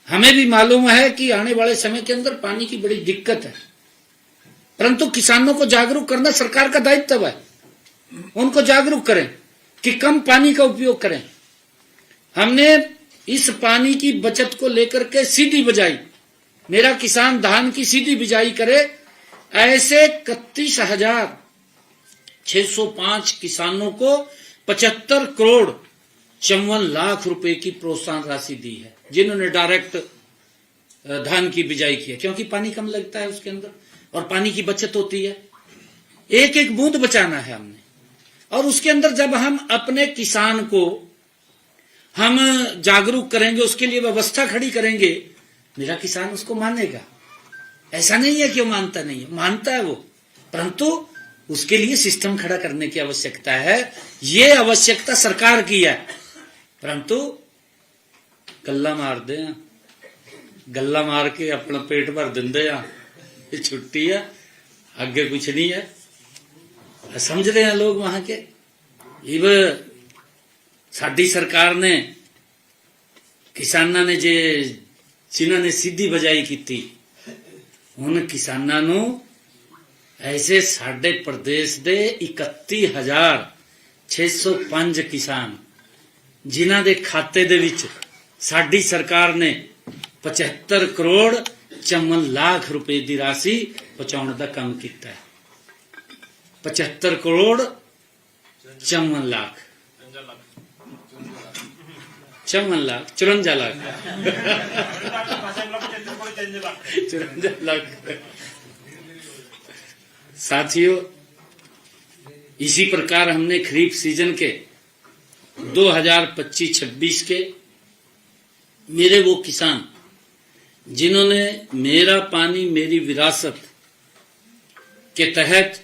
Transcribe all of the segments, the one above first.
हमें भी मालूम है कि आने वाले समय के अंदर पानी की बड़ी दिक्कत है, परंतु किसानों को जागरूक करना सरकार का दायित्व है। उनको जागरूक करें कि कम पानी का उपयोग करें। हमने इस पानी की बचत को लेकर के सीधी बिजाई, मेरा किसान धान की सीधी बिजाई करे, ऐसे 31,605 किसानों को 75 करोड़ 54 लाख रुपए की प्रोत्साहन राशि दी है, जिन्होंने डायरेक्ट धान की बिजाई की है, क्योंकि पानी कम लगता है उसके अंदर और पानी की बचत होती है। एक एक बूंद बचाना है हमने, और उसके अंदर जब हम अपने किसान को हम जागरूक करेंगे, उसके लिए व्यवस्था खड़ी करेंगे, मेरा किसान उसको मानेगा। ऐसा नहीं है कि वो मानता नहीं है, मानता है वो, परंतु उसके लिए सिस्टम खड़ा करने की आवश्यकता है। ये आवश्यकता सरकार की है, परंतु गल्ला मार दे, गल्ला मार के अपना पेट भर देंदे आ, ये छुट्टी है, आगे कुछ नहीं है। समझ रहे हैं लोग वहां के। इब साडी सरकार ने किसानां ने जिन्होंने सीधी बजाई की थी, उन किसानां नू ऐसे साडे प्रदेश दे 31,605 किसान जिन्हां दे खाते दे विच साडी सरकार ने 75 करोड़ 54 लाख रुपए की राशि पहुंचाने का काम किया है। 75 करोड़ 54 लाख 54 लाख 54 लाख 54 लाख। साथियों, इसी प्रकार हमने खरीफ सीजन के 2025-26 के मेरे वो किसान जिन्होंने मेरा पानी मेरी विरासत के तहत,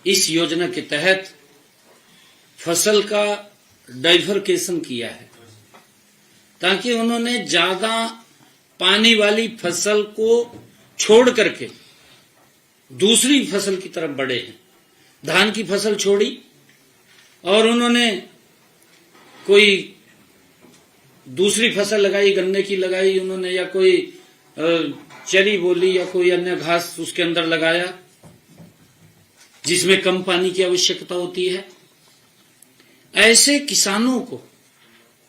इस योजना के तहत फसल का डाइवर्केशन किया है, ताकि उन्होंने ज्यादा पानी वाली फसल को छोड़ करके दूसरी फसल की तरफ बढ़े हैं। धान की फसल छोड़ी और उन्होंने कोई दूसरी फसल लगाई, गन्ने की लगाई उन्होंने, या कोई चरी बोली या कोई अन्य घास उसके अंदर लगाया जिसमें कम पानी की आवश्यकता होती है। ऐसे किसानों को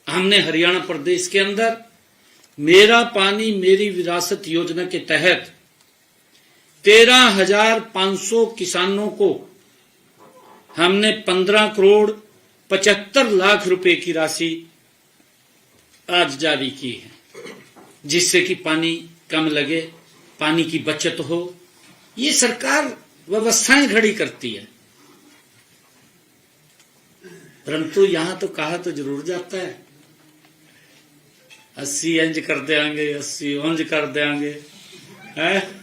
हमने हरियाणा प्रदेश के अंदर मेरा पानी मेरी विरासत योजना के तहत 13,500 किसानों को हमने 15 करोड़ 75 लाख रुपए की राशि आज जारी की है, जिससे कि पानी कम लगे, पानी की बचत हो। ये सरकार व्यवस्थाएं खड़ी करती है, परंतु यहां तो कहा तो जरूर जाता है 80 इंच कर देंगे, 80 इंच कर देंगे, हैं?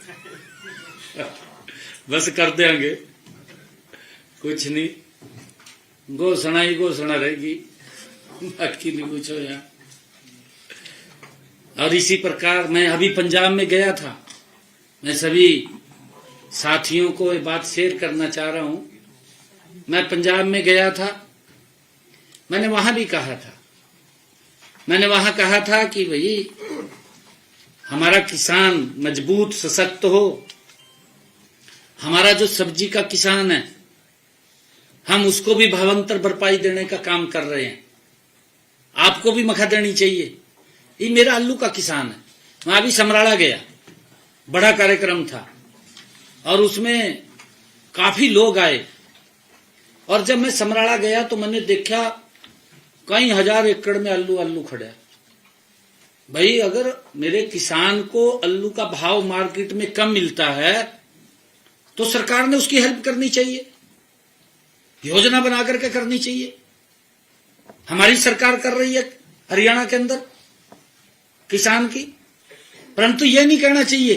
बस कर देंगे, कुछ नहीं, घोषणा ही घोषणा रहेगी, बाकी नहीं कुछ हो यार। और इसी प्रकार मैं अभी पंजाब में गया था, मैं सभी साथियों को ये बात शेयर करना चाह रहा हूं। मैं पंजाब में गया था, मैंने वहां भी कहा था, मैंने वहां कहा था कि भाई हमारा किसान मजबूत सशक्त हो, हमारा जो सब्जी का किसान है हम उसको भी भावांतर भरपाई देने का काम कर रहे हैं, आपको भी मखा देनी चाहिए। ये मेरा आलू का किसान है। मैं अभी समराला गया, बड़ा कार्यक्रम था और उसमें काफी लोग आए, और जब मैं समराला गया तो मैंने देखा कई हजार एकड़ में आलू खड़ा है। भाई अगर मेरे किसान को आलू का भाव मार्केट में कम मिलता है तो सरकार ने उसकी हेल्प करनी चाहिए, योजना बना करके करनी चाहिए। हमारी सरकार कर रही है हरियाणा के अंदर किसान की, परंतु यह नहीं कहना चाहिए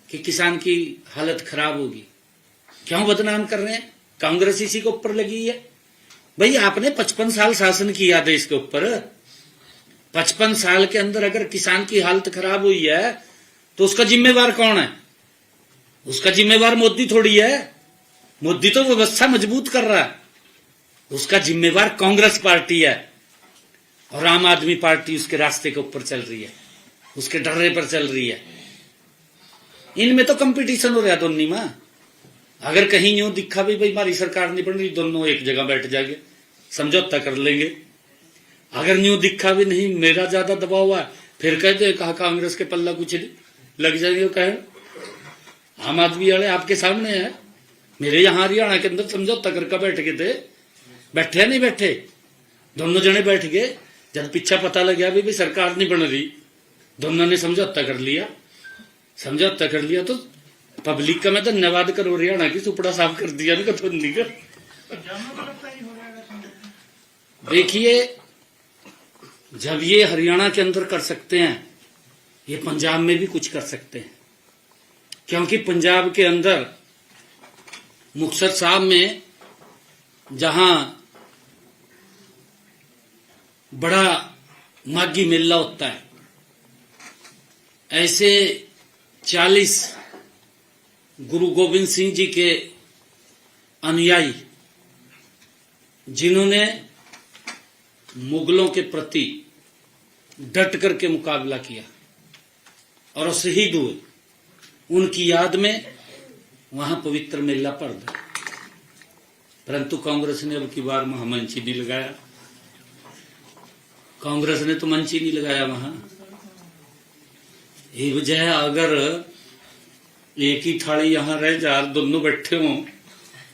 कि किसान की हालत खराब होगी। क्यों बदनाम कर रहे हैं? कांग्रेस इसी के ऊपर लगी है। भाई आपने 55 साल शासन किया देश के ऊपर, 55 साल के अंदर अगर किसान की हालत खराब हुई है तो उसका जिम्मेवार कौन है? उसका जिम्मेवार मोदी थोड़ी है। मोदी तो व्यवस्था मजबूत कर रहा है, उसका जिम्मेवार कांग्रेस पार्टी है और आम आदमी पार्टी उसके रास्ते के ऊपर चल रही है। उसके डरे पर चल रही है। इनमें तो कंपटीशन हो रहा है दोनों में। अगर कहीं यूं दिखा भी भाई हमारी सरकार नहीं बन रही, दोनों एक जगह बैठ जाएंगे, समझौता कर लेंगे। अगर यूं दिखा भी नहीं मेरा ज्यादा दबाव हुआ, फिर कहते कहा कांग्रेस के पल्ला कुछ नहीं लग जाएंगे। कहे आम आदमी वाले आपके सामने है, मेरे यहां हरियाणा के अंदर समझौता करके बैठ गए थे, बैठे नहीं बैठे, दोनों जने बैठ गए। जब पीछा पता लग गया भी सरकार नहीं बन रही, दोनों ने समझौता कर लिया। समझौता कर लिया तो पब्लिक का मैं धन्यवाद करो, हरियाणा की सुपड़ा साफ कर दिया ना कथोनी का। देखिए जब ये हरियाणा के अंदर कर सकते हैं, ये पंजाब में भी कुछ कर सकते हैं। क्योंकि पंजाब के अंदर मुक्तसर साहब में जहां बड़ा माघी मेला होता है, ऐसे 40 गुरु गोविंद सिंह जी के अनुयायी जिन्होंने मुगलों के प्रति डट करके मुकाबला किया और शहीद हुए, उनकी याद में वहां पवित्र मेला पड़ गया। परंतु कांग्रेस ने अब की बार वहां मंच ही नहीं लगाया। कांग्रेस ने तो मंच ही नहीं लगाया वहां। ये वजह है, अगर एक ही थाली यहां रह जा दोनों बैठे हों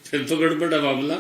फिर तो गड़बड़ है मामला।